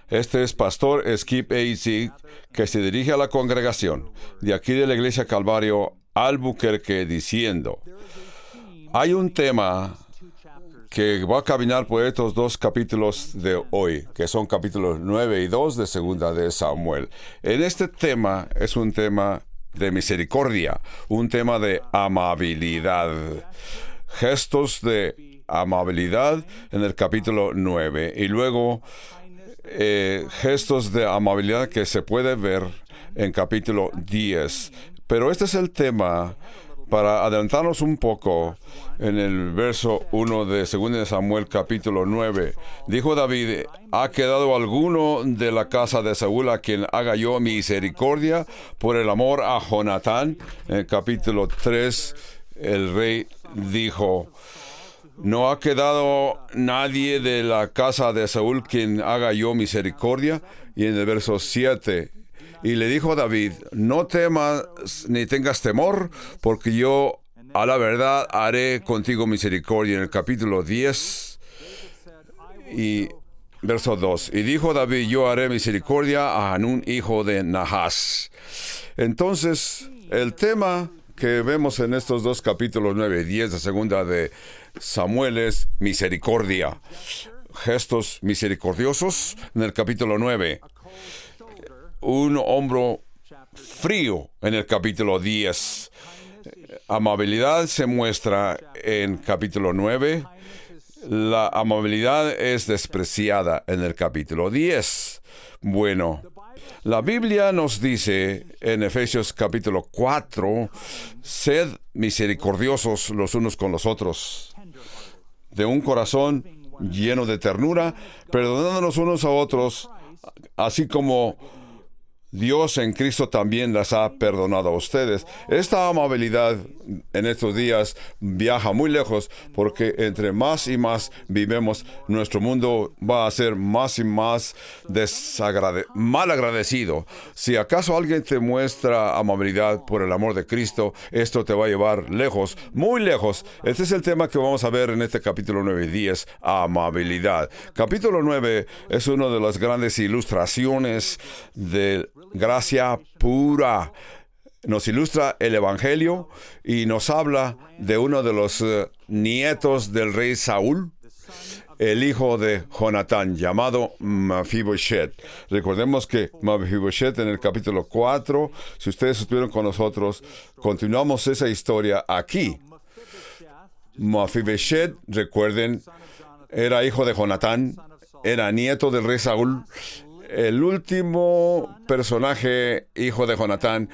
Este es Pastor Skip A. Zig, que se dirige a la congregación de aquí de la Iglesia Calvario Albuquerque, diciendo: hay un tema que va a caminar por estos dos capítulos de hoy, que son capítulos 9 y 2 de Segunda de Samuel. En este tema es un tema de misericordia, un tema de amabilidad. Gestos de amabilidad en el capítulo 9 y luego gestos de amabilidad que se puede ver en capítulo 10. Pero este es el tema, para adelantarnos un poco, en el verso 1 de 2 de Samuel capítulo 9. Dijo David: ¿ha quedado alguno de la casa de Saúl a quien haga yo misericordia por el amor a Jonatán? En el capítulo 3, el rey dijo: ¿no ha quedado nadie de la casa de Saúl quien haga yo misericordia? Y en el verso 7, y le dijo a David: no temas ni tengas temor, porque yo a la verdad haré contigo misericordia. En el capítulo 10 y verso 2, y dijo David: yo haré misericordia a Hanún, hijo de Nahas. Entonces, el tema que vemos en estos dos capítulos 9 y 10 de Segunda de Samuel es misericordia. Gestos misericordiosos en el capítulo 9. Un hombro frío en el capítulo 10. Amabilidad se muestra en capítulo 9. La amabilidad es despreciada en el capítulo 10. Bueno, la Biblia nos dice en Efesios capítulo 4, sed misericordiosos los unos con los otros, de un corazón lleno de ternura, perdonándonos unos a otros, así como Dios en Cristo también las ha perdonado a ustedes. Esta amabilidad en estos días viaja muy lejos, porque entre más y más vivemos, nuestro mundo va a ser más y más mal agradecido. Si acaso alguien te muestra amabilidad por el amor de Cristo, esto te va a llevar lejos, muy lejos. Este es el tema que vamos a ver en este capítulo 9 y 10, amabilidad. Capítulo 9 es una de las grandes ilustraciones de gracia pura. Nos ilustra el Evangelio y nos habla de uno de los nietos del rey Saúl, el hijo de Jonatán, llamado Mefiboshet. Recordemos que Mefiboshet en el capítulo 4, si ustedes estuvieron con nosotros, continuamos esa historia aquí. Mefiboshet, recuerden, era hijo de Jonatán, era nieto del rey Saúl, el último personaje, hijo de Jonatán,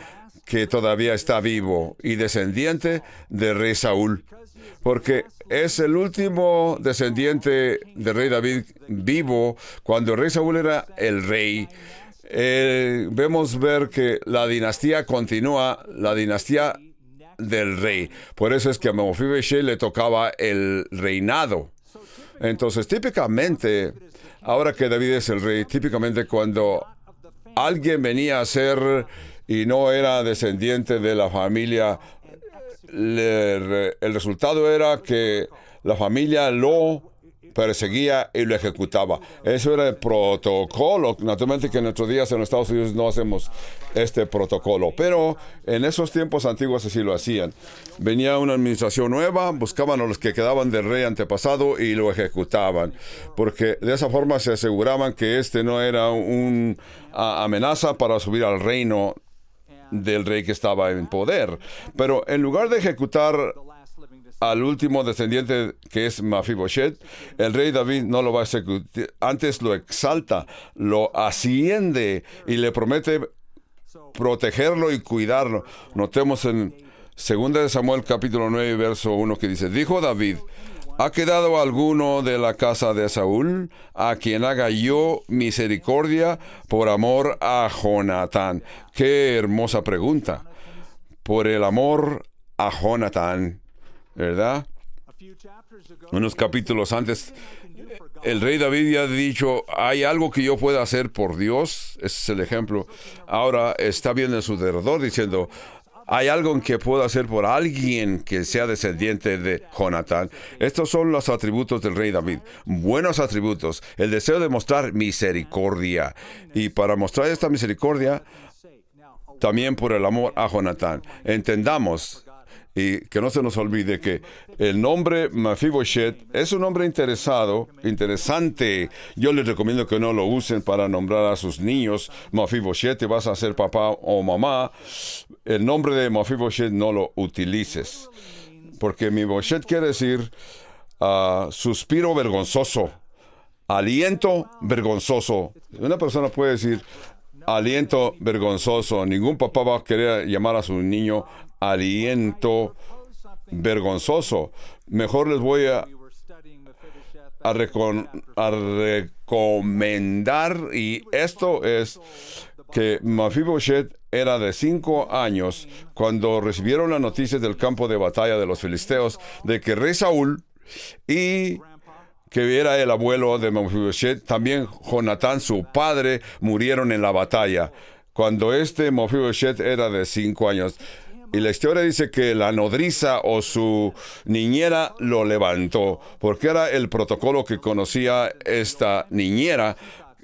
que todavía está vivo y descendiente del rey Saúl, porque es el último descendiente del rey David vivo cuando el rey Saúl era el rey. Vemos ver que la dinastía continúa, la dinastía del rey. Por eso es que a Mefiboshet le tocaba el reinado. Entonces, típicamente, ahora que David es el rey, típicamente cuando alguien venía a ser y no era descendiente de la familia, el resultado era que la familia lo perseguía y lo ejecutaba. Eso era el protocolo. Naturalmente que en nuestros días en los Estados Unidos no hacemos este protocolo, pero en esos tiempos antiguos así lo hacían. Venía una administración nueva, buscaban a los que quedaban del rey antepasado y lo ejecutaban, porque de esa forma se aseguraban que este no era una amenaza para subir al reino del rey que estaba en poder. Pero en lugar de ejecutar al último descendiente, que es Mefiboshet, el rey David no lo va a ejecutar, antes lo exalta, lo asciende y le promete protegerlo y cuidarlo. Notemos en 2 de Samuel capítulo 9 verso 1 que dice: dijo David: ¿ha quedado alguno de la casa de Saúl a quien haga yo misericordia por amor a Jonatán? Qué hermosa pregunta. Por el amor a Jonatán, ¿verdad? Unos capítulos antes, el rey David ya ha dicho: ¿hay algo que yo pueda hacer por Dios? Ese es el ejemplo. Ahora está viendo en su derredor diciendo: hay algo en que puedo hacer por alguien que sea descendiente de Jonatán. Estos son los atributos del rey David. Buenos atributos. El deseo de mostrar misericordia. Y para mostrar esta misericordia, también por el amor a Jonatán. Entendamos, y que no se nos olvide, que el nombre Mefiboshet es un nombre interesante. Yo les recomiendo que no lo usen para nombrar a sus niños Mefiboshet. Te vas a ser papá o mamá. El nombre de Mefiboshet no lo utilices. Porque Mefiboshet quiere decir suspiro vergonzoso, aliento vergonzoso. Una persona puede decir aliento vergonzoso. Ningún papá va a querer llamar a su niño aliento vergonzoso. Mejor les voy a recomendar, y esto es que Mefiboshet era de 5 años cuando recibieron las noticias del campo de batalla de los filisteos de que rey Saúl y que era el abuelo de Mefiboshet, también Jonatán, su padre, murieron en la batalla, cuando Mefiboshet era de 5 años. Y la historia dice que la nodriza o su niñera lo levantó, porque era el protocolo que conocía esta niñera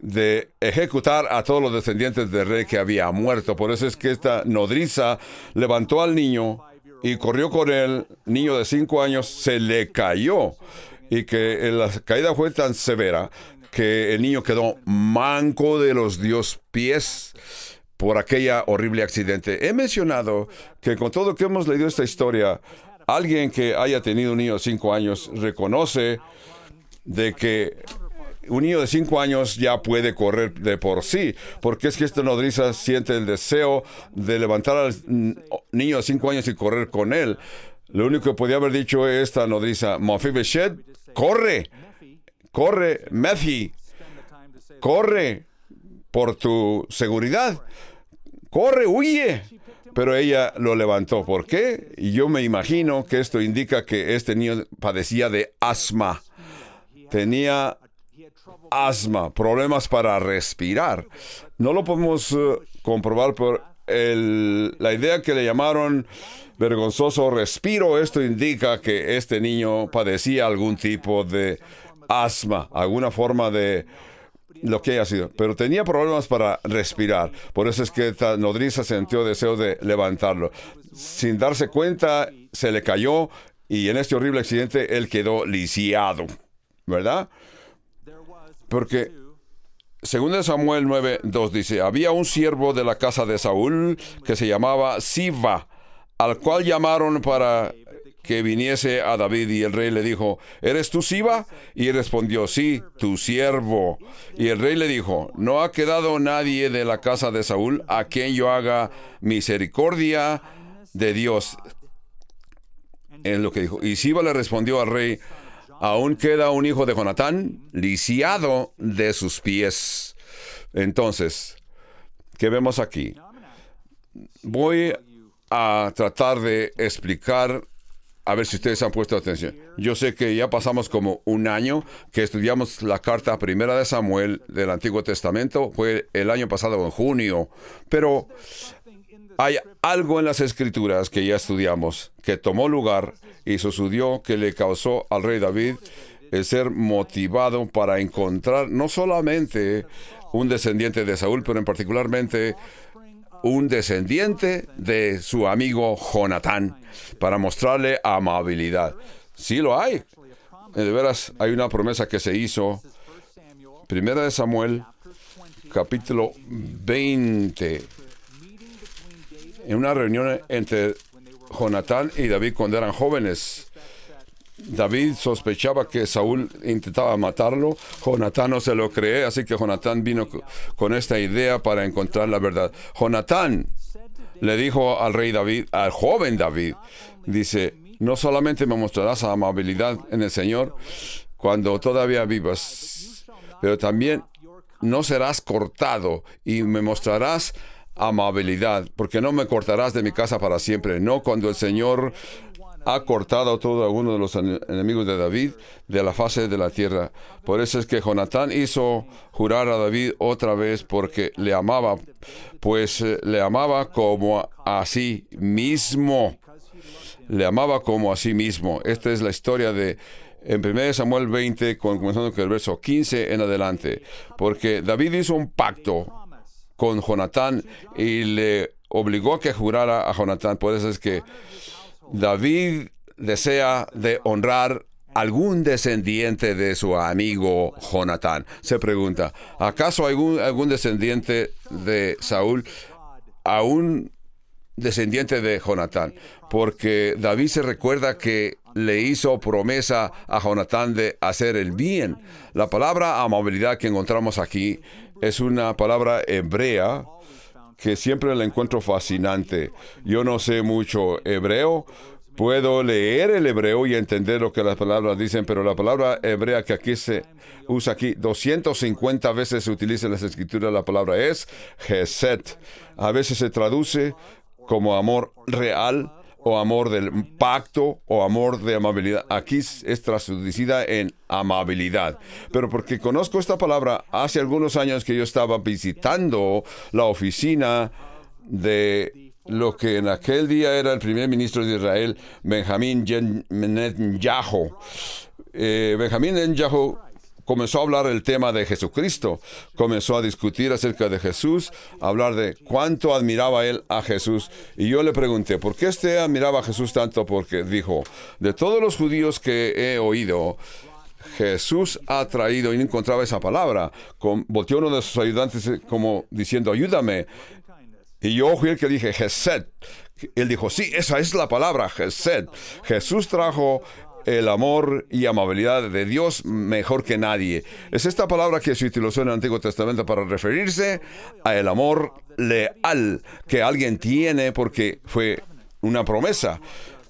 de ejecutar a todos los descendientes del rey que había muerto. Por eso es que esta nodriza levantó al niño y corrió con él. Niño de 5 años se le cayó. Y que la caída fue tan severa que el niño quedó manco de los 2 pies por aquella horrible accidente. He mencionado que con todo que hemos leído esta historia, alguien que haya tenido un niño de 5 años reconoce de que un niño de 5 años ya puede correr de por sí, porque es que esta nodriza siente el deseo de levantar al niño de 5 años y correr con él. Lo único que podía haber dicho esta nodriza: Mefiboshet, corre, Mefi, corre por tu seguridad, corre, huye. Pero ella lo levantó. ¿Por qué? Y yo me imagino que esto indica que este niño padecía de asma. Tenía asma, problemas para respirar. No lo podemos comprobar por la idea que le llamaron vergonzoso respiro. Esto indica que este niño padecía algún tipo de asma, alguna forma de lo que haya sido, pero tenía problemas para respirar. Por eso es que esta nodriza sintió deseo de levantarlo. Sin darse cuenta, se le cayó y en este horrible accidente él quedó lisiado, ¿verdad? Porque según Samuel 9:2 dice: había un siervo de la casa de Saúl que se llamaba Siba, al cual llamaron para que viniese a David, y el rey le dijo: ¿eres tú Siba? Y respondió: sí, tu siervo. Y el rey le dijo: no ha quedado nadie de la casa de Saúl a quien yo haga misericordia de Dios. Es lo que dijo. Y Siba le respondió al rey: aún queda un hijo de Jonatán, lisiado de sus pies. Entonces, ¿qué vemos aquí? Voy a tratar de explicar, a ver si ustedes han puesto atención. Yo sé que ya pasamos como un año que estudiamos la carta primera de Samuel del Antiguo Testamento. Fue el año pasado en junio. Pero hay algo en las Escrituras que ya estudiamos, que tomó lugar y sucedió, que le causó al rey David el ser motivado para encontrar no solamente un descendiente de Saúl, pero en particularmente un descendiente de su amigo Jonatán, para mostrarle amabilidad. Sí lo hay. De veras, hay una promesa que se hizo. Primera de Samuel, capítulo 20. En una reunión entre Jonatán y David cuando eran jóvenes. David sospechaba que Saúl intentaba matarlo. Jonatán no se lo cree, así que Jonatán vino con esta idea para encontrar la verdad. Jonatán le dijo al rey David, al joven David, dice: no solamente me mostrarás amabilidad en el Señor cuando todavía vivas, pero también no serás cortado y me mostrarás amabilidad, porque no me cortarás de mi casa para siempre. No cuando el Señor ha cortado a todo alguno de los enemigos de David de la fase de la tierra. Por eso es que Jonatán hizo jurar a David otra vez porque le amaba, pues le amaba como a sí mismo. Le amaba como a sí mismo. Esta es la historia en 1 Samuel 20, comenzando con el verso 15 en adelante. Porque David hizo un pacto con Jonatán y le obligó a que jurara a Jonatán. Por eso es que David desea de honrar algún descendiente de su amigo Jonatán. Se pregunta, ¿acaso hay algún descendiente de Saúl, aún descendiente de Jonatán? Porque David se recuerda que le hizo promesa a Jonatán de hacer el bien. La palabra amabilidad que encontramos aquí es una palabra hebrea que siempre la encuentro fascinante. Yo no sé mucho hebreo. Puedo leer el hebreo y entender lo que las palabras dicen, pero la palabra hebrea que aquí se usa 250 veces se utiliza en las escrituras, la palabra es Hesed. A veces se traduce como amor real, o amor del pacto, o amor de amabilidad. Aquí es traducida en amabilidad. Pero porque conozco esta palabra, hace algunos años que yo estaba visitando la oficina de lo que en aquel día era el primer ministro de Israel, Benjamín Netanyahu. Benjamín Netanyahu comenzó a hablar el tema de Jesucristo, comenzó a discutir acerca de Jesús, a hablar de cuánto admiraba él a Jesús. Y yo le pregunté, ¿por qué usted admiraba a Jesús tanto? Porque dijo, de todos los judíos que he oído, Jesús ha traído, y no encontraba esa palabra, volteó uno de sus ayudantes como diciendo, ayúdame. Y yo fui el que dije, Hesed. Él dijo, sí, esa es la palabra, Hesed. Jesús trajo el amor y amabilidad de Dios mejor que nadie. Es esta palabra que se utilizó en el Antiguo Testamento para referirse a el amor leal que alguien tiene porque fue una promesa.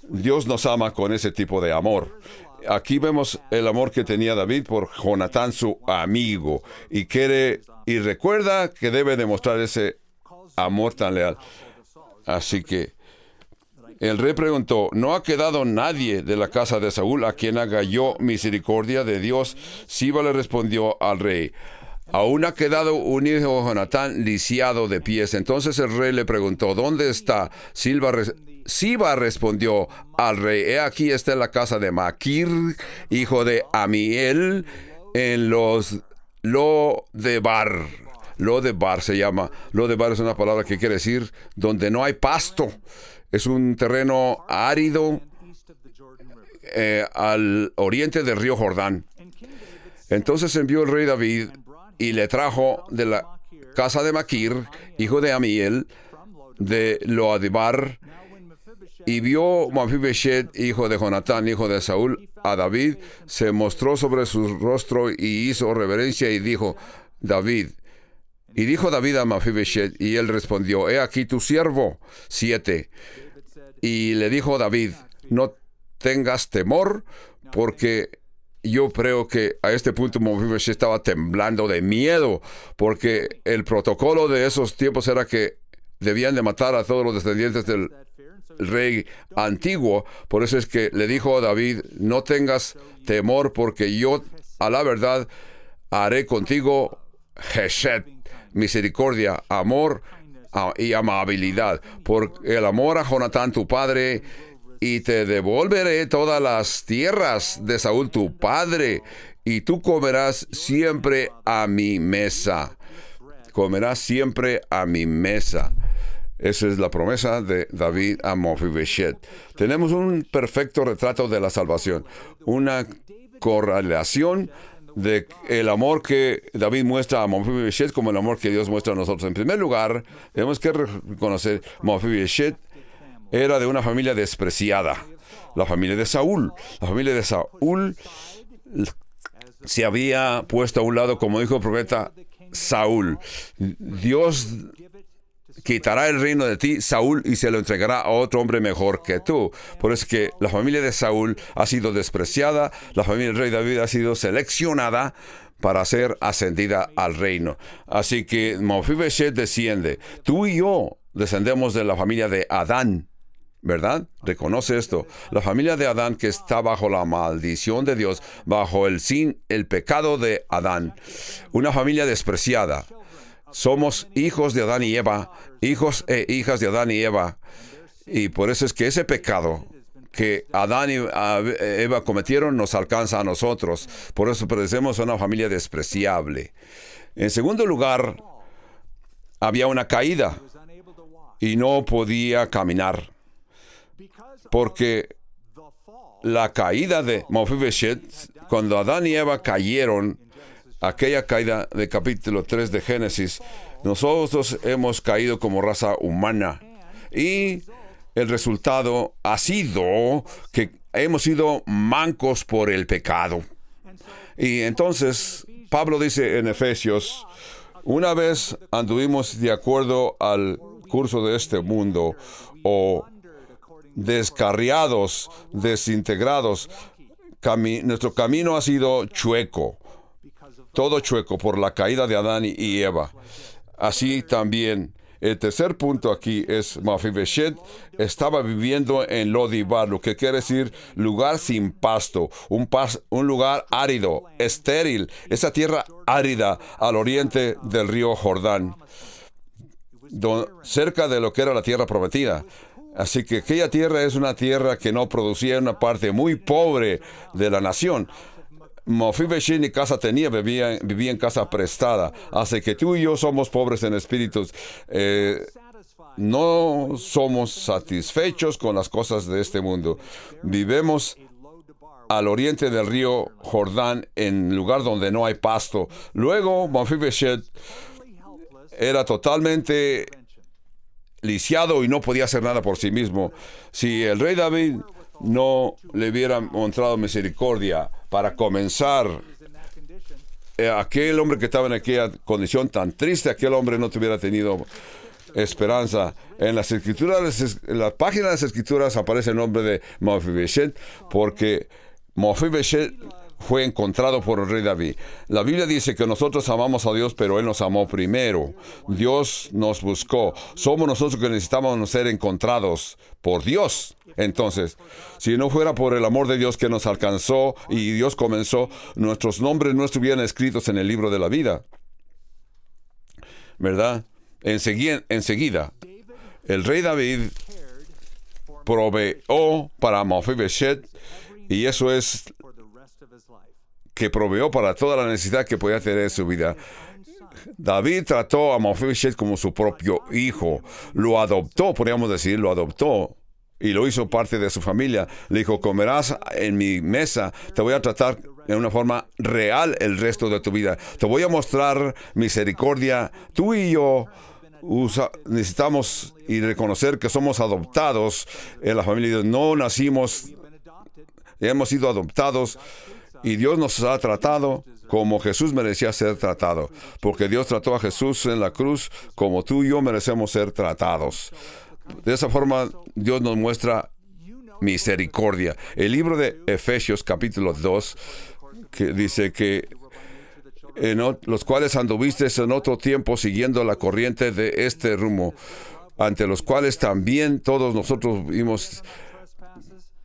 Dios nos ama con ese tipo de amor. Aquí vemos el amor que tenía David por Jonatán, su amigo, y recuerda que debe demostrar ese amor tan leal. Así que el rey preguntó, ¿no ha quedado nadie de la casa de Saúl a quien haga yo misericordia de Dios? Siba le respondió al rey, aún ha quedado un hijo de Jonatán lisiado de pies. Entonces el rey le preguntó, ¿dónde está? Siba respondió al rey, he aquí está en la casa de Maquir, hijo de Amiel, en los Lodebar. Lodebar se llama. Lodebar es una palabra que quiere decir donde no hay pasto. Es un terreno árido al oriente del río Jordán. Entonces envió el rey David y le trajo de la casa de Maquir, hijo de Amiel, de Lodebar, y vio Mefiboshet, hijo de Jonatán, hijo de Saúl, a David, se mostró sobre su rostro y hizo reverencia y dijo, dijo David a Mefiboshet, y él respondió, he aquí tu siervo. 7. Y le dijo David, no tengas temor, porque yo creo que a este punto Mefiboshet estaba temblando de miedo, porque el protocolo de esos tiempos era que debían de matar a todos los descendientes del rey antiguo. Por eso es que le dijo a David, no tengas temor, porque yo a la verdad haré contigo Hesed, misericordia, amor y amabilidad, por el amor a Jonatán tu padre, y te devolveré todas las tierras de Saúl tu padre, y tú comerás siempre a mi mesa. Comerás siempre a mi mesa. Esa es la promesa de David a Mefiboshet. Tenemos un perfecto retrato de la salvación, una correlación de el amor que David muestra a Mefiboshet como el amor que Dios muestra a nosotros. En primer lugar, tenemos que reconocer Mefiboshet era de una familia despreciada, la familia de Saúl. La familia de Saúl se había puesto a un lado, como dijo el profeta Saúl. Dios quitará el reino de ti, Saúl, y se lo entregará a otro hombre mejor que tú. Por eso es que la familia de Saúl ha sido despreciada, la familia del rey David ha sido seleccionada para ser ascendida al reino. Así que Mefiboshet desciende. Tú y yo descendemos de la familia de Adán. ¿verdad? Reconoce esto. La familia de Adán que está bajo la maldición de Dios, bajo el pecado de Adán. Una familia despreciada. Somos hijos de Adán y Eva, hijos e hijas de Adán y Eva. Y por eso es que ese pecado que Adán y Eva cometieron nos alcanza a nosotros. Por eso pertenecemos a una familia despreciable. En segundo lugar, había una caída y no podía caminar. Porque la caída de Mefiboshet, cuando Adán y Eva cayeron, aquella caída de capítulo 3 de Génesis, nosotros hemos caído como raza humana. Y el resultado ha sido que hemos sido mancos por el pecado. Y entonces, Pablo dice en Efesios, una vez anduvimos de acuerdo al curso de este mundo, o descarriados, desintegrados. Nuestro camino ha sido chueco, todo chueco por la caída de Adán y Eva. Así también, el tercer punto aquí es Mefiboshet estaba viviendo en Lodibar, lo que quiere decir lugar sin pasto, un lugar árido, estéril, esa tierra árida al oriente del río Jordán, cerca de lo que era la tierra prometida. Así que aquella tierra es una tierra que no producía, una parte muy pobre de la nación. Mefiboshet ni casa tenía, vivía en casa prestada. Así que tú y yo somos pobres en espíritus. No somos satisfechos con las cosas de este mundo. Vivimos al oriente del río Jordán, en lugar donde no hay pasto. Luego, Mefiboshet era totalmente lisiado y no podía hacer nada por sí mismo. Si el rey David no le hubiera mostrado misericordia para comenzar, aquel hombre que estaba en aquella condición tan triste, aquel hombre no tuviera tenido esperanza. En las escrituras, en la página de las escrituras aparece el nombre de Mefiboshet, porque Mefiboshet fue encontrado por el rey David. La Biblia dice que nosotros amamos a Dios, pero Él nos amó primero. Dios nos buscó. Somos nosotros que necesitamos ser encontrados por Dios. Entonces, si no fuera por el amor de Dios que nos alcanzó y Dios comenzó, nuestros nombres no estuvieran escritos en el libro de la vida, ¿verdad? Enseguida, el rey David proveó para Mefiboshet, y eso es que proveó para toda la necesidad que podía tener en su vida. David trató a Mefiboshet como su propio hijo. Lo adoptó, podríamos decir, lo adoptó y lo hizo parte de su familia. Le dijo, comerás en mi mesa, te voy a tratar de una forma real el resto de tu vida. Te voy a mostrar misericordia. Tú y yo necesitamos y reconocer que somos adoptados en la familia. No nacimos, hemos sido adoptados. Y Dios nos ha tratado como Jesús merecía ser tratado, porque Dios trató a Jesús en la cruz como tú y yo merecemos ser tratados. De esa forma, Dios nos muestra misericordia. El libro de Efesios, capítulo 2, que dice que en los cuales anduvisteis en otro tiempo siguiendo la corriente de este rumbo, ante los cuales también todos nosotros vimos,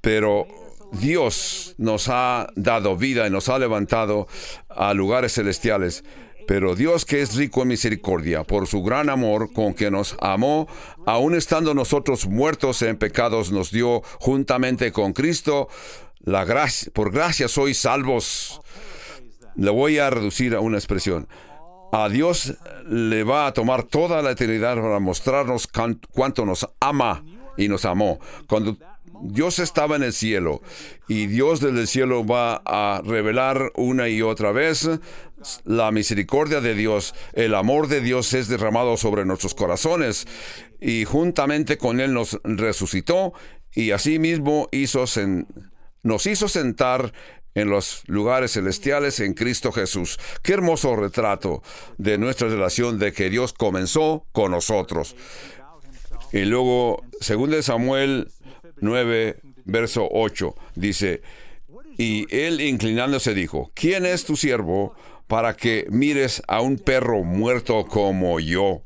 pero Dios nos ha dado vida y nos ha levantado a lugares celestiales. Pero Dios, que es rico en misericordia, por su gran amor con que nos amó, aun estando nosotros muertos en pecados, nos dio juntamente con Cristo la gracia. Por gracia sois salvos. Le voy a reducir a una expresión. A Dios le va a tomar toda la eternidad para mostrarnos cuánto nos ama y nos amó. Cuando Dios estaba en el cielo, y Dios desde el cielo va a revelar una y otra vez la misericordia de Dios. El amor de Dios es derramado sobre nuestros corazones, y juntamente con Él nos resucitó, y asimismo nos hizo sentar en los lugares celestiales en Cristo Jesús. Qué hermoso retrato de nuestra relación, de que Dios comenzó con nosotros. Y luego, 2 Samuel 9, verso 8, dice, y él inclinándose dijo, ¿quién es tu siervo para que mires a un perro muerto como yo?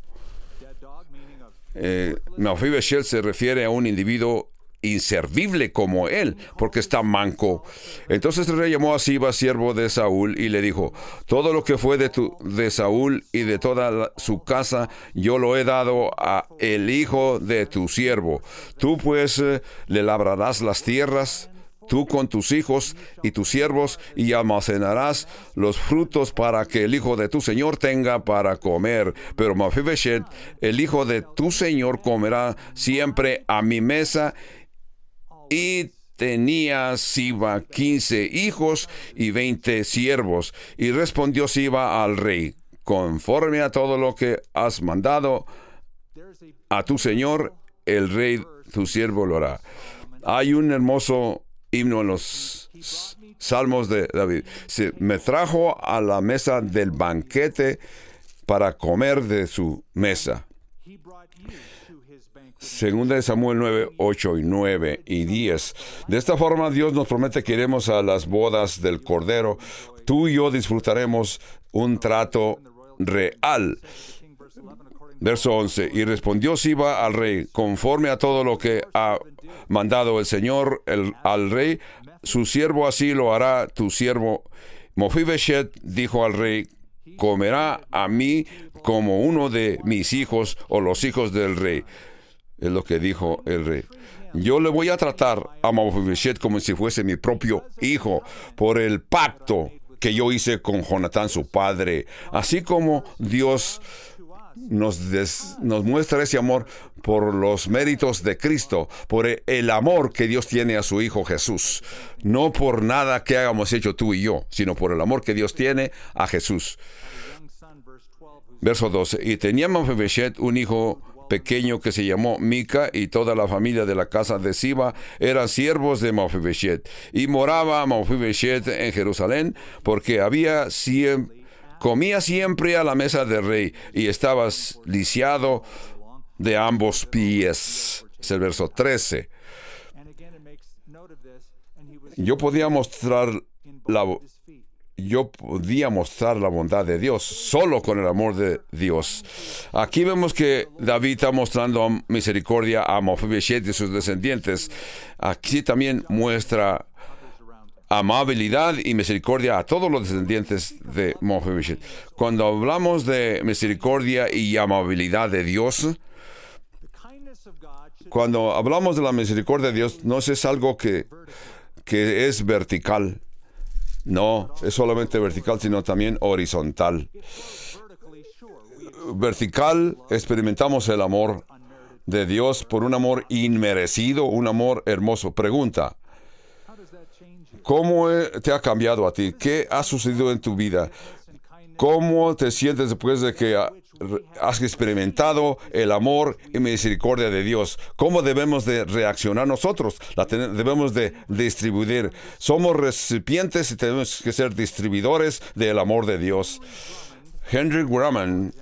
Mefiboshet se refiere a un individuo inservible como él, porque está manco. Entonces el rey llamó a Siba, siervo de Saúl, y le dijo: todo lo que fue de Saúl y de toda su casa, yo lo he dado a el hijo de tu siervo. Tú pues le labrarás las tierras, tú con tus hijos y tus siervos, y almacenarás los frutos para que el hijo de tu señor tenga para comer. Pero Mefiboshet, el hijo de tu señor, comerá siempre a mi mesa. Y tenía Siba 15 hijos y 20 siervos. Y respondió Siba al rey: conforme a todo lo que has mandado a tu señor, el rey tu siervo lo hará. Hay un hermoso himno en los Salmos de David. Me trajo a la mesa del banquete para comer de su mesa. Segunda de Samuel 9, 8 y 9 y 10. De esta forma Dios nos promete que iremos a las bodas del Cordero. Tú y yo disfrutaremos un trato real. Verso 11. Y respondió Siba al rey: conforme a todo lo que ha mandado el Señor al rey, su siervo así lo hará tu siervo. Mefiboshet dijo al rey: comerá a mí como uno de mis hijos o los hijos del rey. Es lo que dijo el rey. Yo le voy a tratar a Mefiboshet como si fuese mi propio hijo, por el pacto que yo hice con Jonatán, su padre. Así como Dios nos muestra ese amor por los méritos de Cristo, por el amor que Dios tiene a su Hijo Jesús. No por nada que hayamos hecho tú y yo, sino por el amor que Dios tiene a Jesús. Verso 12. Y tenía Mefiboshet un hijo pequeño que se llamó Mica, y toda la familia de la casa de Siba eran siervos de Mefiboshet. Y moraba Mefiboshet en Jerusalén, porque comía siempre a la mesa del rey, y estaba lisiado de ambos pies. Es el verso 13. Yo podía mostrar la bondad de Dios solo con el amor de Dios. Aquí vemos que David está mostrando misericordia a Mefiboshet y sus descendientes. Aquí también muestra amabilidad y misericordia a todos los descendientes de Mefiboshet. Cuando hablamos de misericordia y amabilidad de Dios, cuando hablamos de la misericordia de Dios, no es algo que es vertical. No es solamente vertical, sino también horizontal. Vertical, experimentamos el amor de Dios por un amor inmerecido, un amor hermoso. Pregunta: ¿cómo te ha cambiado a ti? ¿Qué ha sucedido en tu vida? ¿Cómo te sientes después de que has experimentado el amor y misericordia de Dios? ¿Cómo debemos de reaccionar nosotros? Debemos de distribuir. Somos recipientes y tenemos que ser distribuidores del amor de Dios. Henry Grumman,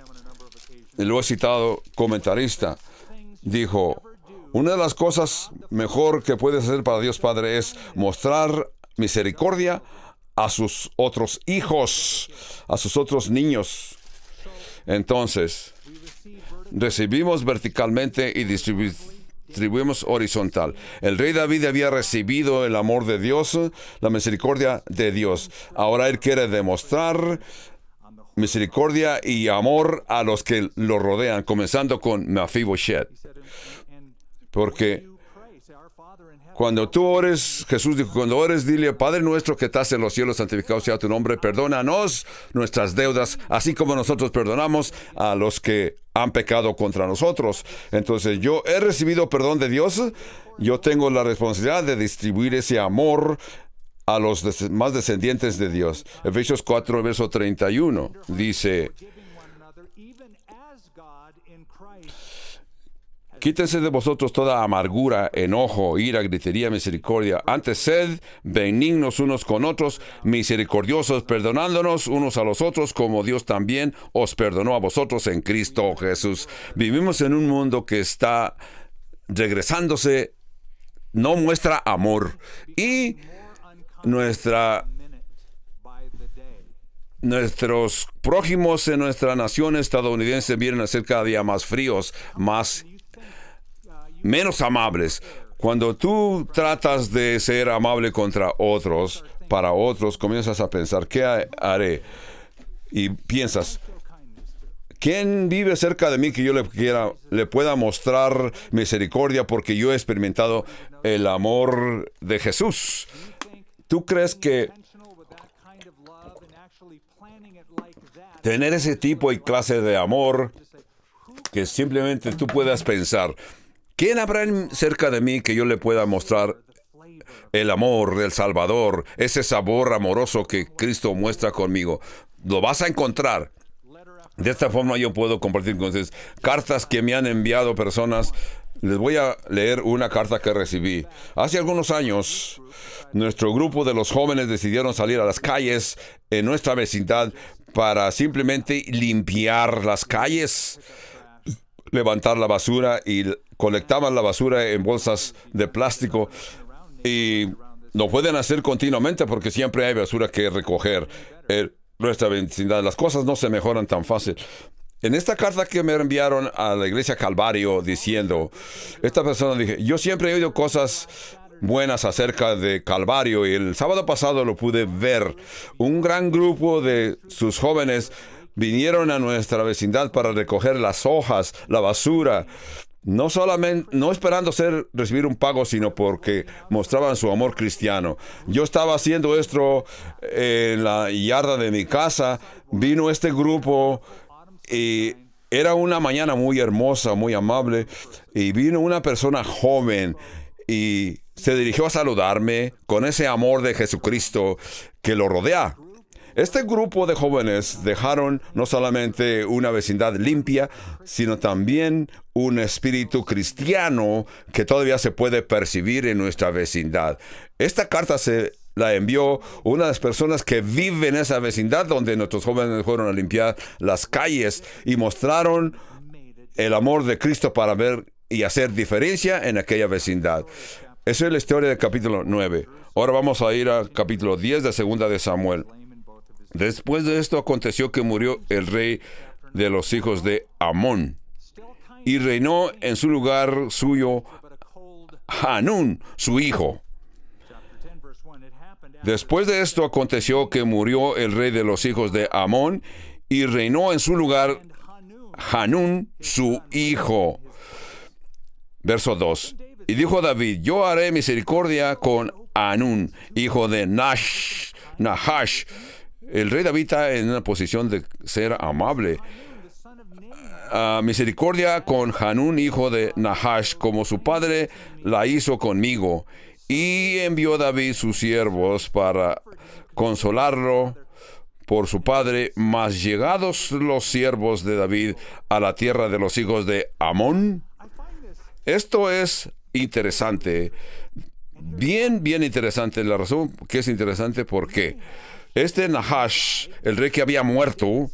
lo he citado, comentarista, dijo: una de las cosas mejor que puedes hacer para Dios Padre es mostrar misericordia a sus otros hijos, a sus otros niños. Entonces, recibimos verticalmente y distribuimos horizontal. El rey David había recibido el amor de Dios, la misericordia de Dios. Ahora él quiere demostrar misericordia y amor a los que lo rodean, comenzando con Mefiboshet. Porque cuando tú ores, Jesús dijo, cuando ores, dile: Padre nuestro que estás en los cielos, santificado sea tu nombre, perdónanos nuestras deudas, así como nosotros perdonamos a los que han pecado contra nosotros. Entonces, yo he recibido perdón de Dios, yo tengo la responsabilidad de distribuir ese amor a los más descendientes de Dios. Efesios 4, verso 31, dice: quítense de vosotros toda amargura, enojo, ira, gritería, misericordia. Antes sed benignos unos con otros, misericordiosos, perdonándonos unos a los otros, como Dios también os perdonó a vosotros en Cristo Jesús. Vivimos en un mundo que está regresándose, no muestra amor. Y nuestros prójimos en nuestra nación estadounidense vienen a ser cada día más fríos, menos amables. Cuando tú tratas de ser amable contra otros, para otros, comienzas a pensar, ¿qué haré? Y piensas, ¿quién vive cerca de mí que yo le pueda mostrar misericordia porque yo he experimentado el amor de Jesús? ¿Tú crees que tener ese tipo y clase de amor que simplemente tú puedas pensar, ¿quién habrá cerca de mí que yo le pueda mostrar el amor del Salvador, ese sabor amoroso que Cristo muestra conmigo? Lo vas a encontrar. De esta forma yo puedo compartir con ustedes cartas que me han enviado personas. Les voy a leer una carta que recibí. Hace algunos años, nuestro grupo de los jóvenes decidieron salir a las calles en nuestra vecindad para simplemente limpiar las calles, levantar la basura, y colectaban la basura en bolsas de plástico. Y lo pueden hacer continuamente porque siempre hay basura que recoger en nuestra vecindad. Las cosas no se mejoran tan fácil. En esta carta que me enviaron a la iglesia Calvario diciendo, esta persona dije, yo siempre he oído cosas buenas acerca de Calvario y el sábado pasado lo pude ver. Un gran grupo de sus jóvenes vinieron a nuestra vecindad para recoger las hojas, la basura, no esperando recibir un pago, sino porque mostraban su amor cristiano. Yo estaba haciendo esto en la yarda de mi casa. Vino este grupo y era una mañana muy hermosa, muy amable, y vino una persona joven y se dirigió a saludarme con ese amor de Jesucristo que lo rodea. Este grupo de jóvenes dejaron no solamente una vecindad limpia, sino también un espíritu cristiano que todavía se puede percibir en nuestra vecindad. Esta carta se la envió una de las personas que vive en esa vecindad donde nuestros jóvenes fueron a limpiar las calles y mostraron el amor de Cristo para ver y hacer diferencia en aquella vecindad. Esa es la historia del capítulo 9. Ahora vamos a ir al capítulo 10 de Segunda de Samuel. Después de esto aconteció que murió el rey de los hijos de Amón, y reinó en su lugar suyo Hanún, su hijo. Después de esto aconteció que murió el rey de los hijos de Amón, y reinó en su lugar Hanún, su hijo. Verso 2. Y dijo David, yo haré misericordia con Hanún, hijo de Nahash. El rey David está en una posición de ser amable. Misericordia con Hanún, hijo de Nahash, como su padre la hizo conmigo. Y envió David sus siervos para consolarlo por su padre. Mas llegados los siervos de David a la tierra de los hijos de Amón. Esto es interesante. Bien interesante. La razón que es interesante, ¿por qué? Este Nahash, el rey que había muerto,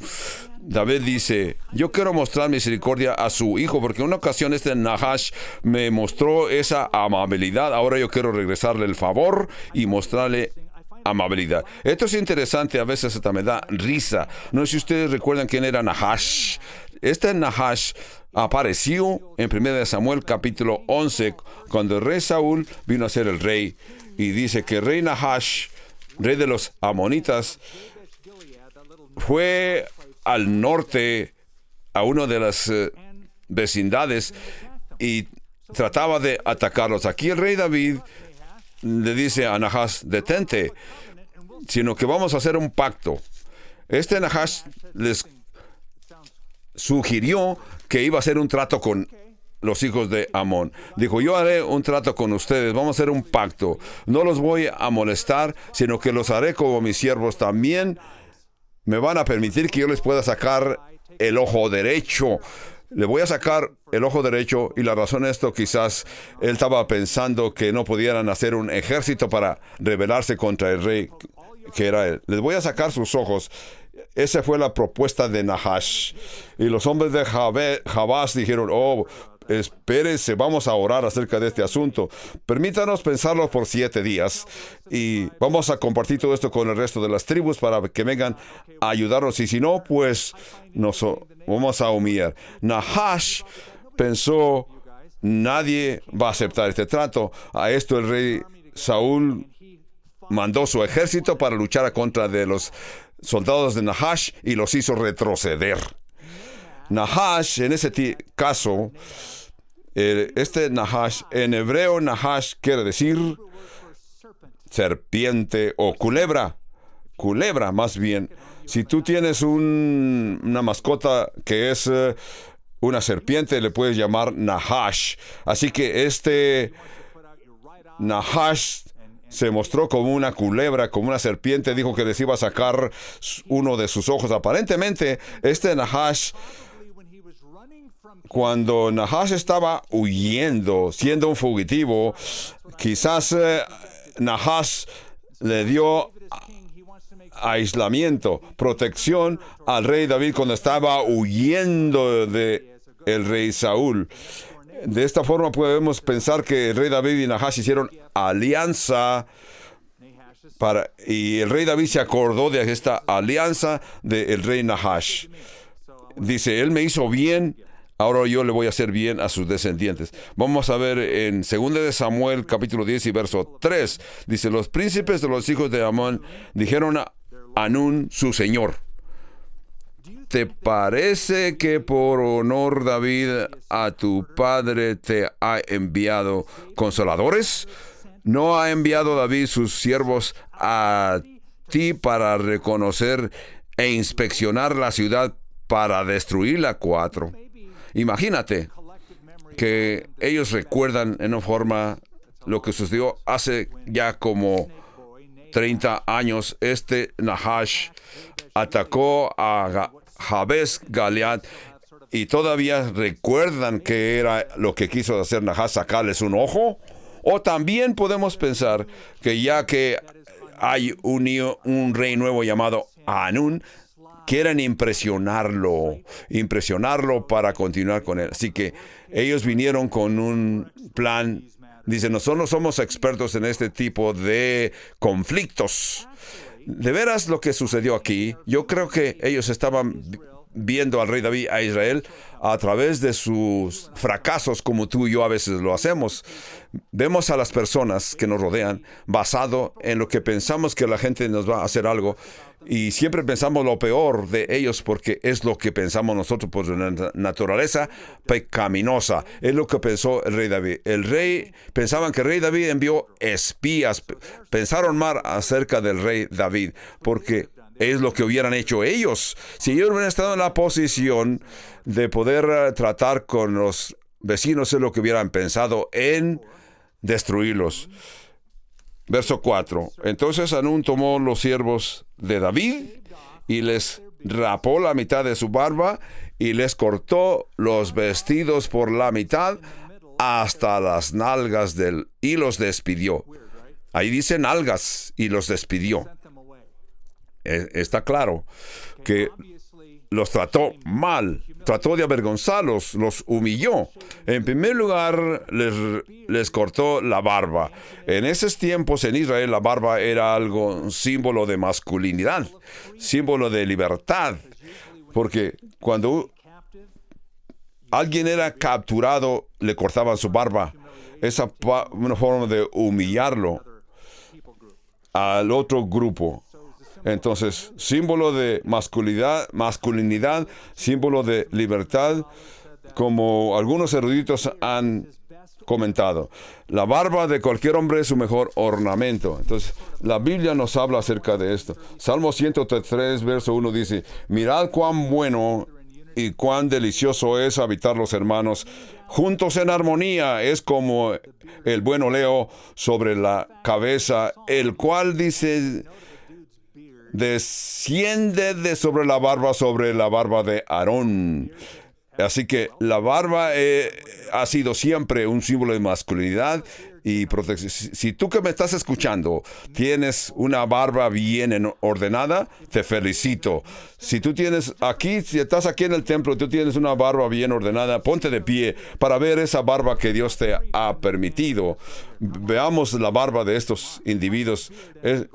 David dice, yo quiero mostrar misericordia a su hijo, porque en una ocasión este Nahash me mostró esa amabilidad. Ahora yo quiero regresarle el favor y mostrarle amabilidad. Esto es interesante, a veces hasta me da risa. No sé si ustedes recuerdan quién era Nahash. Este Nahash apareció en 1 Samuel capítulo 11, cuando el rey Saúl vino a ser el rey. Y dice que el rey Nahash, rey de los amonitas, fue al norte a una de las vecindades y trataba de atacarlos. Aquí el rey David le dice a Nahash, detente, sino que vamos a hacer un pacto. Este Nahash les sugirió que iba a hacer un trato con los hijos de Amón. Dijo, yo haré un trato con ustedes, vamos a hacer un pacto. No los voy a molestar, sino que los haré como mis siervos. También me van a permitir que yo les pueda sacar el ojo derecho. Le voy a sacar el ojo derecho, y la razón de esto, quizás él estaba pensando que no pudieran hacer un ejército para rebelarse contra el rey que era él. Les voy a sacar sus ojos. Esa fue la propuesta de Nahash. Y los hombres de Jabás dijeron, espérese, vamos a orar acerca de este asunto. Permítanos pensarlo por 7 días y vamos a compartir todo esto con el resto de las tribus para que vengan a ayudarnos, y si no, pues nos vamos a humillar. Nahash pensó nadie va a aceptar este trato. A esto el rey Saúl mandó su ejército para luchar contra de los soldados de Nahash y los hizo retroceder. Nahash, en ese caso, este Nahash, en hebreo Nahash quiere decir serpiente o culebra. Culebra, más bien. Si tú tienes una mascota que es una serpiente, le puedes llamar Nahash. Así que este Nahash se mostró como una culebra, como una serpiente. Dijo que les iba a sacar uno de sus ojos. Aparentemente, este Nahash, cuando Nahash estaba huyendo, siendo un fugitivo, quizás Nahash le dio aislamiento, protección al rey David cuando estaba huyendo de el rey Saúl. De esta forma podemos pensar que el rey David y Nahash hicieron alianza y el rey David se acordó de esta alianza del rey Nahash. Dice, él me hizo bien, ahora yo le voy a hacer bien a sus descendientes. Vamos a ver en 2 de Samuel, capítulo 10 y verso 3. Dice, los príncipes de los hijos de Amón dijeron a Hanún, su señor: ¿te parece que por honor David a tu padre te ha enviado consoladores? ¿No ha enviado David sus siervos a ti para reconocer e inspeccionar la ciudad para destruirla? 4. Imagínate que ellos recuerdan en una forma lo que sucedió hace ya como 30 años. Este Nahash atacó a Jabes Galead y todavía recuerdan que era lo que quiso hacer Nahash, sacarles un ojo. O también podemos pensar que ya que hay un rey nuevo llamado Hanún, quieren impresionarlo para continuar con él. Así que ellos vinieron con un plan. Dicen, nosotros no somos expertos en este tipo de conflictos. De veras lo que sucedió aquí, yo creo que ellos estaban viendo al rey David, a Israel, a través de sus fracasos, como tú y yo a veces lo hacemos. Vemos a las personas que nos rodean basado en lo que pensamos que la gente nos va a hacer algo, y siempre pensamos lo peor de ellos porque es lo que pensamos nosotros por naturaleza pecaminosa. Es lo que pensó el rey David. Pensaban que el rey David envió espías. Pensaron mal acerca del rey David porque es lo que hubieran hecho ellos. Si ellos hubieran estado en la posición de poder tratar con los vecinos, es lo que hubieran pensado en destruirlos. Verso 4. Entonces Hanún tomó los siervos de David y les rapó la mitad de su barba y les cortó los vestidos por la mitad hasta las nalgas y los despidió. Ahí dice nalgas y los despidió. Está claro que los trató mal, trató de avergonzarlos, los humilló. En primer lugar, les cortó la barba. En esos tiempos en Israel, la barba era algo símbolo de masculinidad, símbolo de libertad, porque cuando alguien era capturado, le cortaban su barba. Esa una forma de humillarlo al otro grupo. Entonces, símbolo de masculinidad, símbolo de libertad, como algunos eruditos han comentado. La barba de cualquier hombre es su mejor ornamento. Entonces, la Biblia nos habla acerca de esto. Salmo 103, verso 1 dice, mirad cuán bueno y cuán delicioso es habitar los hermanos juntos en armonía. Es como el buen óleo sobre la cabeza, el cual dice, desciende de sobre la barba de Aarón. Así que la barba ha sido siempre un símbolo de masculinidad y protección. Si tú que me estás escuchando tienes una barba bien ordenada, te felicito. Si estás aquí en el templo, tú tienes una barba bien ordenada, ponte de pie para ver esa barba que Dios te ha permitido. Veamos la barba de estos individuos.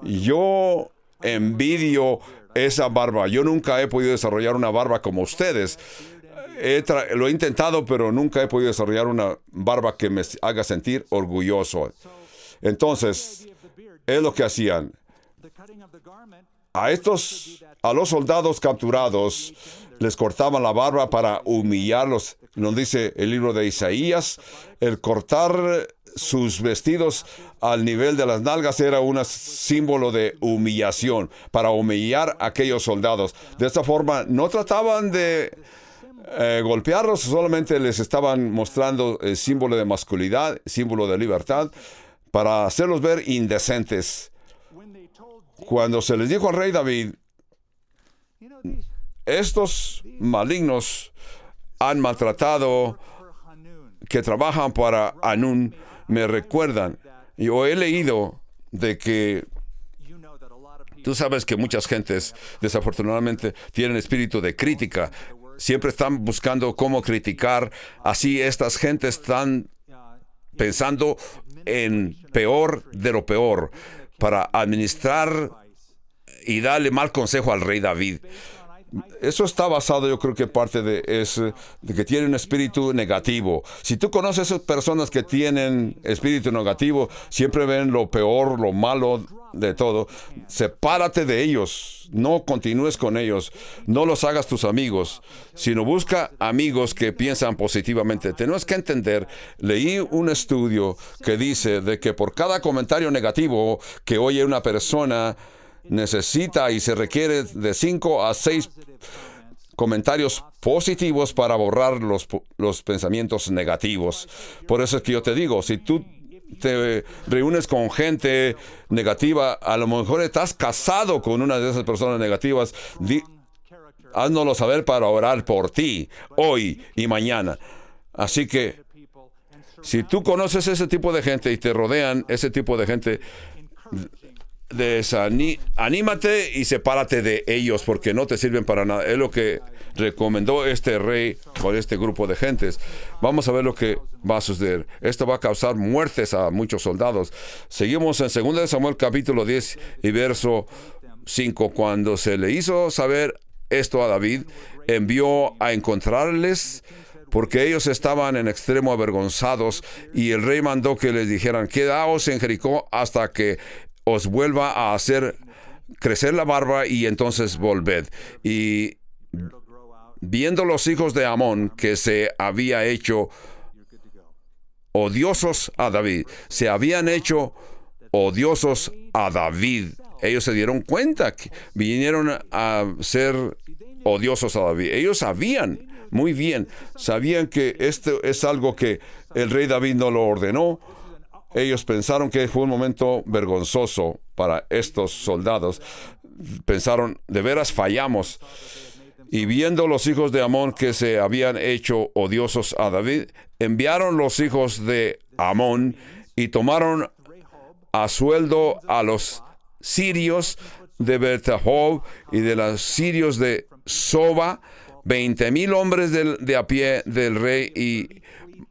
Yo envidio esa barba. Yo nunca he podido desarrollar una barba como ustedes. Lo he intentado, pero nunca he podido desarrollar una barba que me haga sentir orgulloso. Entonces, es lo que hacían. A los soldados capturados les cortaban la barba para humillarlos. Nos dice el libro de Isaías, el cortar sus vestidos al nivel de las nalgas era un símbolo de humillación, para humillar a aquellos soldados. De esta forma, no trataban de golpearlos, solamente les estaban mostrando el símbolo de masculinidad, símbolo de libertad, para hacerlos ver indecentes. Cuando se les dijo al rey David, estos malignos han maltratado, que trabajan para Hanún, me recuerdan. Yo he leído de que tú sabes que muchas gentes desafortunadamente tienen espíritu de crítica. Siempre están buscando cómo criticar. Así estas gentes están pensando en peor de lo peor para administrar y darle mal consejo al rey David. Eso está basado, yo creo que parte de que tienen un espíritu negativo. Si tú conoces a esas personas que tienen espíritu negativo, siempre ven lo peor, lo malo de todo. Sepárate de ellos. No continúes con ellos. No los hagas tus amigos, sino busca amigos que piensan positivamente. Tenemos que entender, leí un estudio que dice de que por cada comentario negativo que oye una persona, necesita y se requiere de 5 a 6 comentarios positivos para borrar los pensamientos negativos. Por eso es que yo te digo, si tú te reúnes con gente negativa, a lo mejor estás casado con una de esas personas negativas, háznoslo saber para orar por ti hoy y mañana. Así que si tú conoces ese tipo de gente y te rodean ese tipo de gente, anímate y sepárate de ellos, porque no te sirven para nada. Es lo que recomendó este rey por este grupo de gentes. Vamos a ver lo que va a suceder. Esto va a causar muertes a muchos soldados. Seguimos en 2 de Samuel capítulo 10 y verso 5. Cuando se le hizo saber esto a David, envió a encontrarles, porque ellos estaban en extremo avergonzados, y el rey mandó que les dijeran: quedaos en Jericó hasta que os vuelva a hacer crecer la barba, y entonces volved. Y viendo los hijos de Amón que se había hecho odiosos a David, se habían hecho odiosos a David, ellos se dieron cuenta que vinieron a ser odiosos a David. Ellos sabían muy bien, sabían que esto es algo que el rey David no lo ordenó. Ellos pensaron que fue un momento vergonzoso para estos soldados. Pensaron, de veras fallamos. Y viendo los hijos de Amón que se habían hecho odiosos a David, enviaron los hijos de Amón y tomaron a sueldo a los sirios de Bet-Rehob y de los sirios de Soba, 20,000 hombres de a pie del rey, y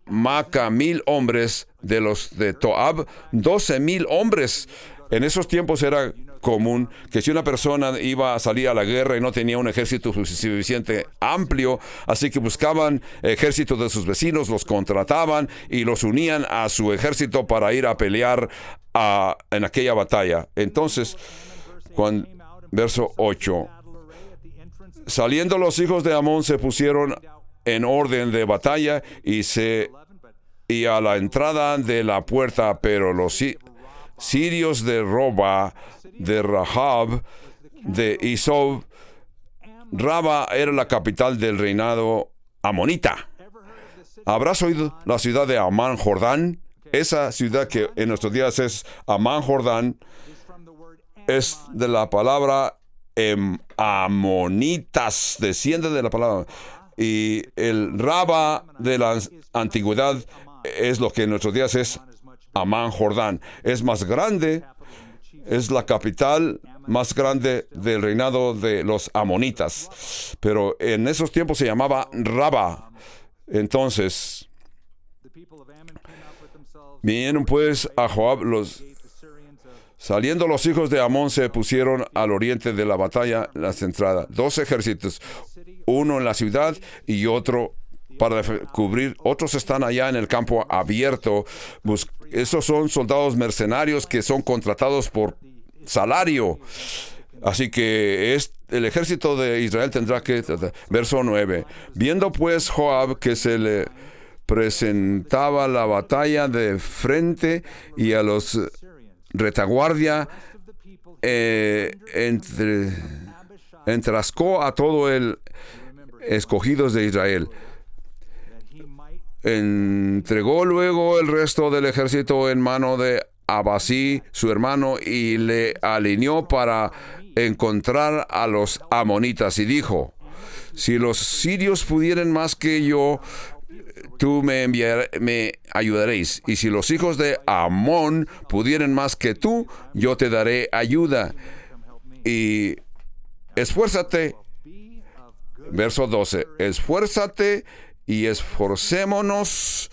Maca 1,000 hombres de los de Toab, 12,000 hombres. En esos tiempos era común que si una persona iba a salir a la guerra y no tenía un ejército suficiente amplio, así que buscaban ejércitos de sus vecinos, los contrataban y los unían a su ejército para ir a pelear en aquella batalla. Entonces, verso 8, saliendo los hijos de Amón se pusieron en orden de batalla y a la entrada de la puerta, pero los sirios de Roba, de Rahab, de Isob. Raba era la capital del reinado amonita. ¿Habrás oído la ciudad de Amán Jordán? Esa ciudad que en nuestros días es Amán Jordán es de la palabra amonitas, desciende de la palabra. Y el Raba de la antigüedad es lo que en nuestros días es Amán Jordán. Es más grande, es la capital más grande del reinado de los amonitas. Pero en esos tiempos se llamaba Raba. Entonces, vinieron pues a Joab saliendo los hijos de Amón se pusieron al oriente de la batalla, las entradas, 2 ejércitos, uno en la ciudad y otro para cubrir. Otros están allá en el campo abierto. Esos son soldados mercenarios que son contratados por salario. Así que el ejército de Israel tendrá que... Verso 9. Viendo pues Joab que se le presentaba la batalla de frente y a los retaguardia entrascó a todo el escogidos de Israel. Entregó luego el resto del ejército en mano de Abasí, su hermano, y le alineó para encontrar a los amonitas. Y dijo: si los sirios pudieren más que yo, tú me ayudaréis. Y si los hijos de Amón pudieren más que tú, yo te daré ayuda. Y esfuérzate. Verso 12. Esfuérzate y esforcémonos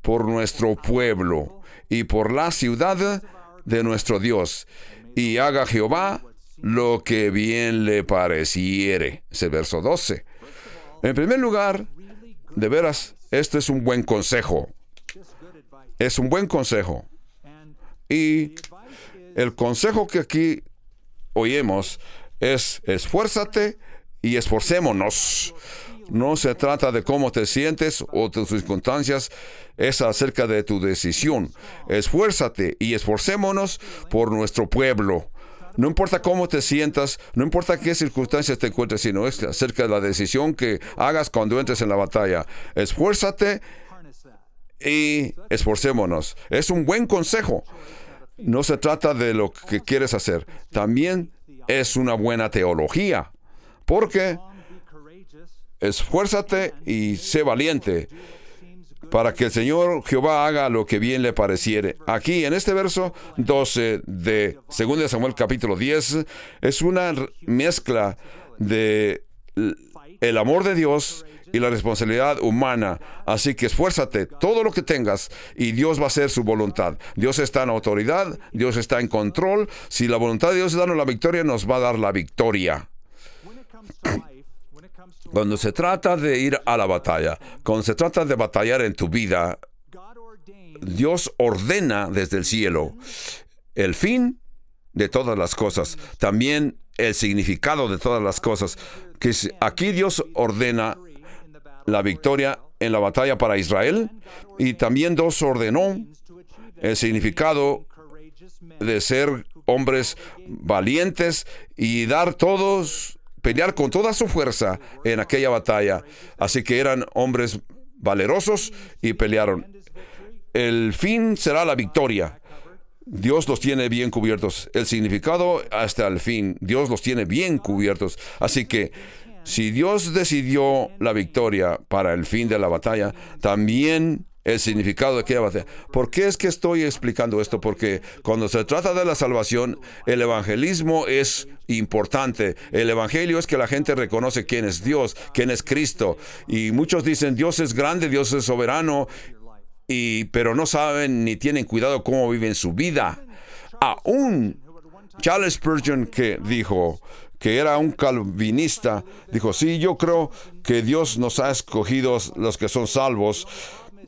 por nuestro pueblo y por la ciudad de nuestro Dios, y haga Jehová lo que bien le pareciere. Ese verso 12. En primer lugar, de veras, este es un buen consejo. Es un buen consejo. Y el consejo que aquí oímos es: esfuérzate y esforcémonos. No se trata de cómo te sientes o tus circunstancias, es acerca de tu decisión. Esfuérzate y esforcémonos por nuestro pueblo. No importa cómo te sientas, no importa qué circunstancias te encuentres, sino es acerca de la decisión que hagas cuando entres en la batalla. Esfuérzate y esforcémonos. Es un buen consejo. No se trata de lo que quieres hacer. También es una buena teología, porque esfuérzate y sé valiente para que el Señor Jehová haga lo que bien le pareciere. Aquí en este verso 12 de 2 Samuel capítulo 10 es una mezcla de el amor de Dios y la responsabilidad humana. Así que esfuérzate todo lo que tengas y Dios va a hacer su voluntad. Dios está en autoridad, Dios está en control. Si la voluntad de Dios es darnos la victoria, nos va a dar la victoria. Cuando se trata de ir a la batalla, cuando se trata de batallar en tu vida, Dios ordena desde el cielo el fin de todas las cosas, también el significado de todas las cosas. Que aquí Dios ordena la victoria en la batalla para Israel, y también Dios ordenó el significado de ser hombres valientes y pelear con toda su fuerza en aquella batalla. Así que eran hombres valerosos y pelearon. El fin será la victoria. Dios los tiene bien cubiertos. El significado hasta el fin, Dios los tiene bien cubiertos. Así que si Dios decidió la victoria para el fin de la batalla, también el significado de aquella batalla. ¿Por qué es que estoy explicando esto? Porque cuando se trata de la salvación, el evangelismo es importante. El evangelio es que la gente reconoce quién es Dios, quién es Cristo. Y muchos dicen: Dios es grande, Dios es soberano, pero no saben ni tienen cuidado cómo viven su vida. Aún Charles Spurgeon, que dijo que era un calvinista, dijo: sí, yo creo que Dios nos ha escogido los que son salvos.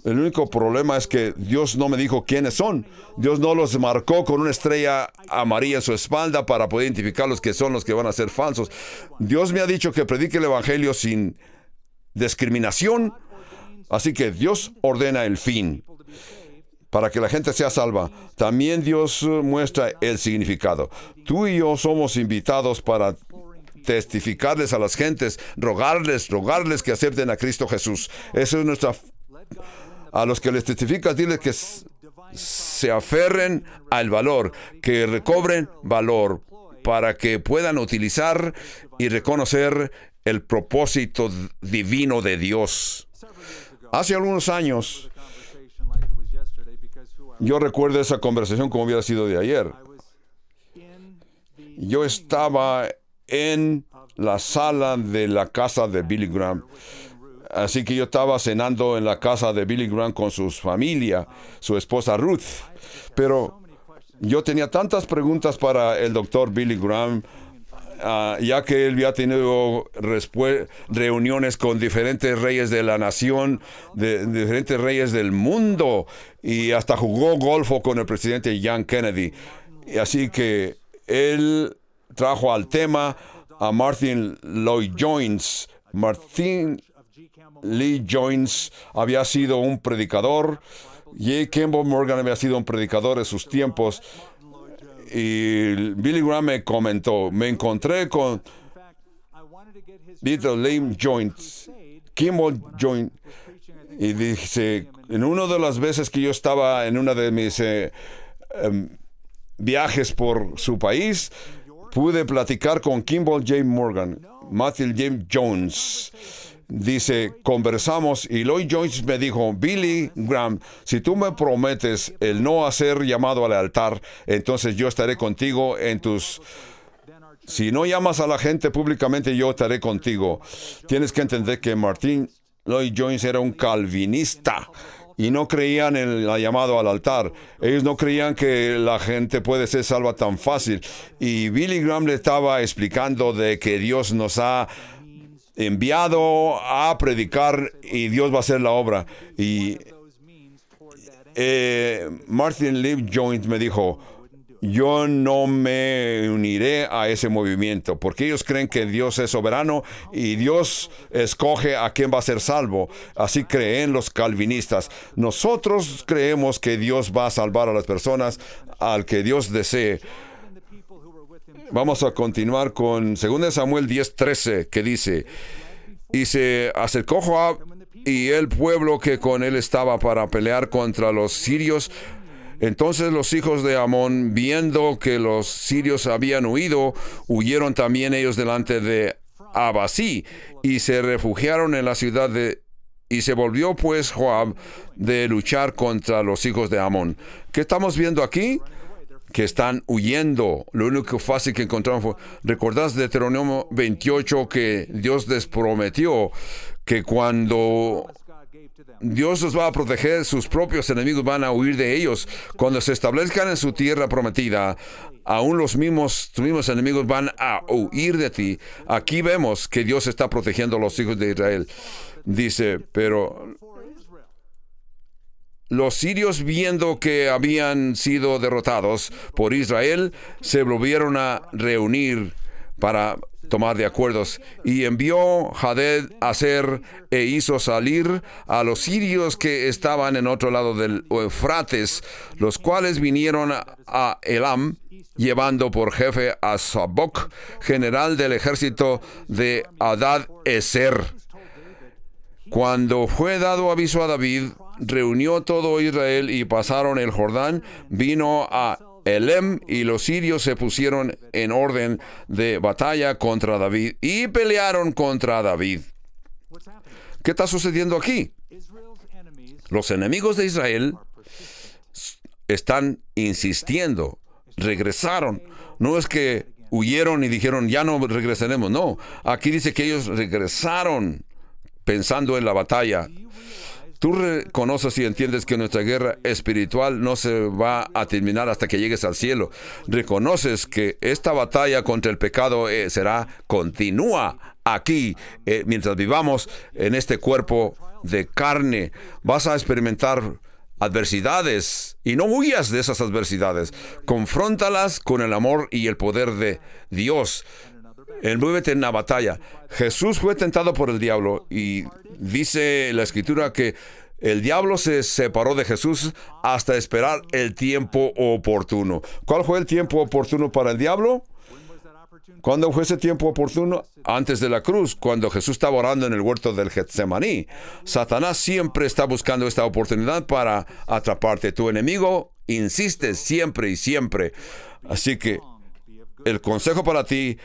El único problema es que Dios no me dijo quiénes son. Dios no los marcó con una estrella amarilla en su espalda para poder identificar los que son los que van a ser falsos. Dios me ha dicho que predique el evangelio sin discriminación. Así que Dios ordena el fin para que la gente sea salva. También Dios muestra el significado. Tú y yo somos invitados para testificarles a las gentes, rogarles que acepten a Cristo Jesús. Esa es nuestra... A los que les testificas, diles que se aferren al valor, que recobren valor para que puedan utilizar y reconocer el propósito divino de Dios. Hace algunos años, yo recuerdo esa conversación como hubiera sido de ayer. Yo estaba en la sala de la casa de Billy Graham. Así que yo estaba cenando en la casa de Billy Graham con su familia, su esposa Ruth. Pero yo tenía tantas preguntas para el doctor Billy Graham ya que él había tenido reuniones con diferentes reyes de la nación, de diferentes reyes del mundo, y hasta jugó golfo con el presidente John Kennedy. Y así que él trajo al tema a Martin Lloyd Jones. Martin Lee Jones había sido un predicador. J. Campbell Morgan había sido un predicador en sus tiempos. Y Billy Graham me comentó, me encontré con Little Lame Jones, Kimball Joint, y dice, en una de las veces que yo estaba en una de mis viajes por su país, pude platicar con Kimball J. Morgan, Matthew James Jones. Dice, conversamos y Lloyd Jones me dijo, Billy Graham, si tú me prometes el no hacer llamado al altar, entonces yo estaré contigo en tus... Si no llamas a la gente públicamente, yo estaré contigo. Tienes que entender que Martin Lloyd Jones era un calvinista y no creían en el llamado al altar. Ellos no creían que la gente puede ser salva tan fácil. Y Billy Graham le estaba explicando de que Dios nos ha enviado a predicar y Dios va a hacer la obra. Y Martin Lee Jones me dijo, yo no me uniré a ese movimiento, porque ellos creen que Dios es soberano y Dios escoge a quién va a ser salvo. Así creen los calvinistas. Nosotros creemos que Dios va a salvar a las personas al que Dios desee. Vamos a continuar con 2 Samuel 10:13, que dice, y se acercó Joab y el pueblo que con él estaba para pelear contra los sirios. Entonces los hijos de Amón, viendo que los sirios habían huido, huyeron también ellos delante de Abasí y se refugiaron en la ciudad de... Y se volvió pues Joab de luchar contra los hijos de Amón. ¿Qué estamos viendo aquí? Que están huyendo. Lo único fácil que encontraron fue, ¿recordás de Deuteronomio 28 que Dios les prometió que cuando Dios los va a proteger, sus propios enemigos van a huir de ellos? Cuando se establezcan en su tierra prometida, aún tus mismos enemigos van a huir de ti. Aquí vemos que Dios está protegiendo a los hijos de Israel. Dice, pero los sirios, viendo que habían sido derrotados por Israel, se volvieron a reunir para tomar de acuerdos, y envió Hadad a hacer e hizo salir a los sirios que estaban en otro lado del Eufrates, los cuales vinieron a Elam, llevando por jefe a Saboc, general del ejército de Hadad-Ezer. Cuando fue dado aviso a David, reunió todo Israel y pasaron el Jordán, vino a Elem, y los sirios se pusieron en orden de batalla contra David y pelearon contra David. ¿Qué está sucediendo aquí? Los enemigos de Israel están insistiendo, regresaron. No es que huyeron y dijeron, ya no regresaremos. No, aquí dice que ellos regresaron pensando en la batalla. Tú reconoces y entiendes que nuestra guerra espiritual no se va a terminar hasta que llegues al cielo. Reconoces que esta batalla contra el pecado continúa aquí, mientras vivamos en este cuerpo de carne. Vas a experimentar adversidades y no huyas de esas adversidades. Confróntalas con el amor y el poder de Dios. Envuélvete en la batalla. Jesús fue tentado por el diablo y dice la Escritura que el diablo se separó de Jesús hasta esperar el tiempo oportuno. ¿Cuál fue el tiempo oportuno para el diablo? ¿Cuándo fue ese tiempo oportuno? Antes de la cruz, cuando Jesús estaba orando en el huerto del Getsemaní. Satanás siempre está buscando esta oportunidad para atraparte. Tu enemigo insiste siempre y siempre. Así que el consejo para ti,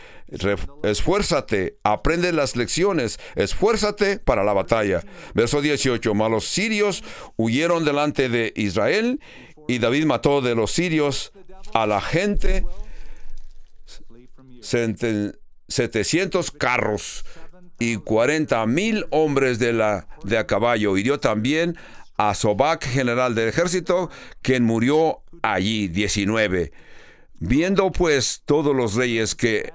esfuérzate, aprende las lecciones, esfuérzate para la batalla. Verso 18, mas los sirios huyeron delante de Israel, y David mató de los sirios a la gente 700 carros y 40,000 hombres de a caballo. Hirió también a Sobac, general del ejército, quien murió allí, 19. Viendo pues todos los reyes que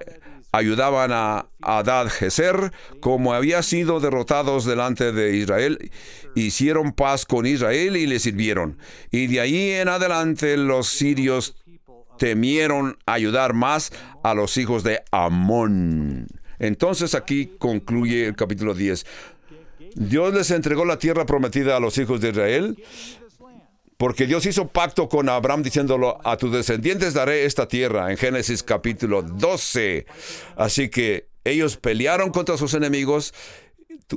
ayudaban a Adad-Jezer, como había sido derrotados delante de Israel, hicieron paz con Israel y le sirvieron. Y de ahí en adelante los sirios temieron ayudar más a los hijos de Amón. Entonces aquí concluye el capítulo 10. Dios les entregó la tierra prometida a los hijos de Israel, porque Dios hizo pacto con Abraham diciéndolo: a tus descendientes daré esta tierra, en Génesis capítulo 12. Así que ellos pelearon contra sus enemigos,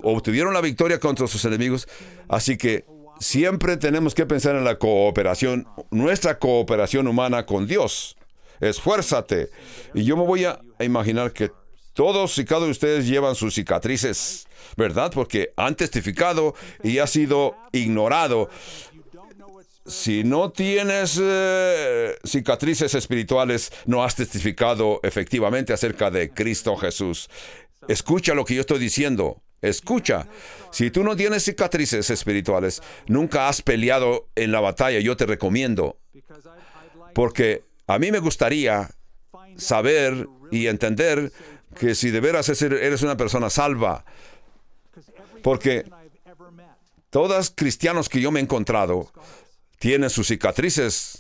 obtuvieron la victoria contra sus enemigos. Así que siempre tenemos que pensar en la cooperación, nuestra cooperación humana con Dios. Esfuérzate. Y yo me voy a imaginar que todos y cada uno de ustedes llevan sus cicatrices, ¿verdad? Porque han testificado y ha sido ignorado. Si no tienes cicatrices espirituales, no has testificado efectivamente acerca de Cristo Jesús. Escucha lo que yo estoy diciendo. Escucha. Si tú no tienes cicatrices espirituales, nunca has peleado en la batalla. Yo te recomiendo. Porque a mí me gustaría saber y entender que si de veras eres una persona salva. Porque todos cristianos que yo me he encontrado tienen sus cicatrices.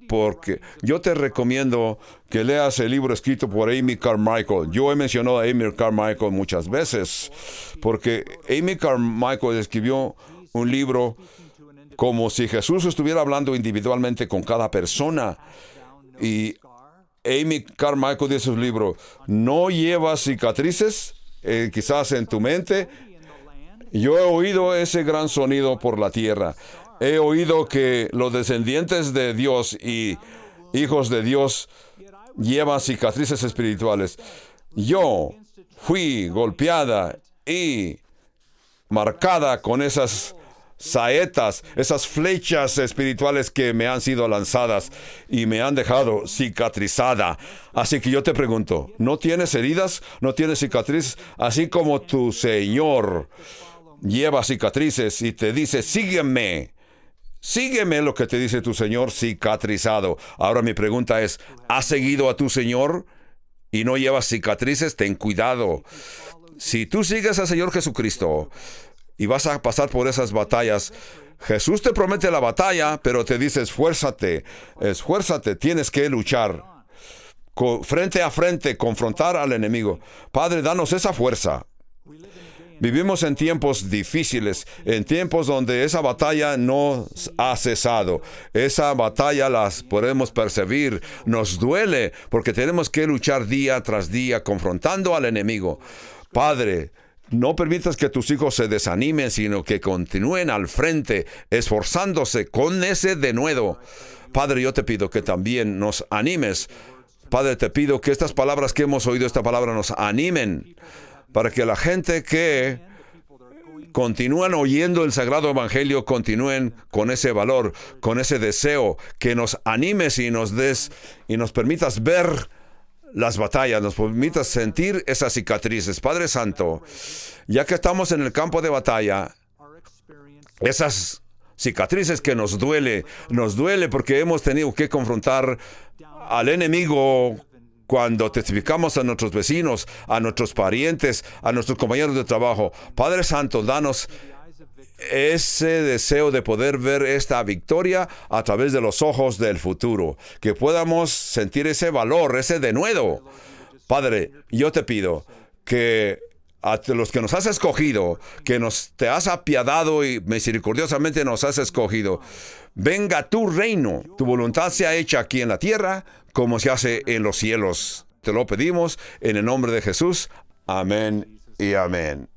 Porque yo te recomiendo que leas el libro escrito por Amy Carmichael. Yo he mencionado a Amy Carmichael muchas veces, porque Amy Carmichael escribió un libro como si Jesús estuviera hablando individualmente con cada persona. Y Amy Carmichael dice en su libro: ¿no llevas cicatrices? Quizás en tu mente. Yo he oído ese gran sonido por la tierra. He oído que los descendientes de Dios y hijos de Dios llevan cicatrices espirituales. Yo fui golpeada y marcada con esas saetas, esas flechas espirituales que me han sido lanzadas y me han dejado cicatrizada. Así que yo te pregunto, ¿no tienes heridas? ¿No tienes cicatrices? Así como tu Señor lleva cicatrices y te dice: sígueme. Sígueme, lo que te dice tu Señor cicatrizado. Ahora mi pregunta es: ¿has seguido a tu Señor y no llevas cicatrices? Ten cuidado. Si tú sigues al Señor Jesucristo y vas a pasar por esas batallas, Jesús te promete la batalla, pero te dice: esfuérzate, esfuérzate, tienes que luchar. Frente a frente, confrontar al enemigo. Padre, danos esa fuerza. Vivimos en tiempos difíciles, en tiempos donde esa batalla no ha cesado. Esa batalla las podemos percibir. Nos duele porque tenemos que luchar día tras día confrontando al enemigo. Padre, no permitas que tus hijos se desanimen, sino que continúen al frente, esforzándose con ese denuedo. Padre, yo te pido que también nos animes. Padre, te pido que estas palabras que hemos oído, esta palabra, nos animen, para que la gente que continúan oyendo el Sagrado Evangelio continúen con ese valor, con ese deseo, que nos animes y nos des y nos permitas ver las batallas, nos permitas sentir esas cicatrices. Padre Santo, ya que estamos en el campo de batalla, esas cicatrices que nos duele porque hemos tenido que confrontar al enemigo cuando testificamos a nuestros vecinos, a nuestros parientes, a nuestros compañeros de trabajo. Padre Santo, danos ese deseo de poder ver esta victoria a través de los ojos del futuro, que podamos sentir ese valor, ese denuedo. Padre, yo te pido que a los que nos has escogido, que te has apiadado y misericordiosamente nos has escogido, venga tu reino, tu voluntad sea hecha aquí en la tierra como se hace en los cielos. Te lo pedimos en el nombre de Jesús. Amén y amén.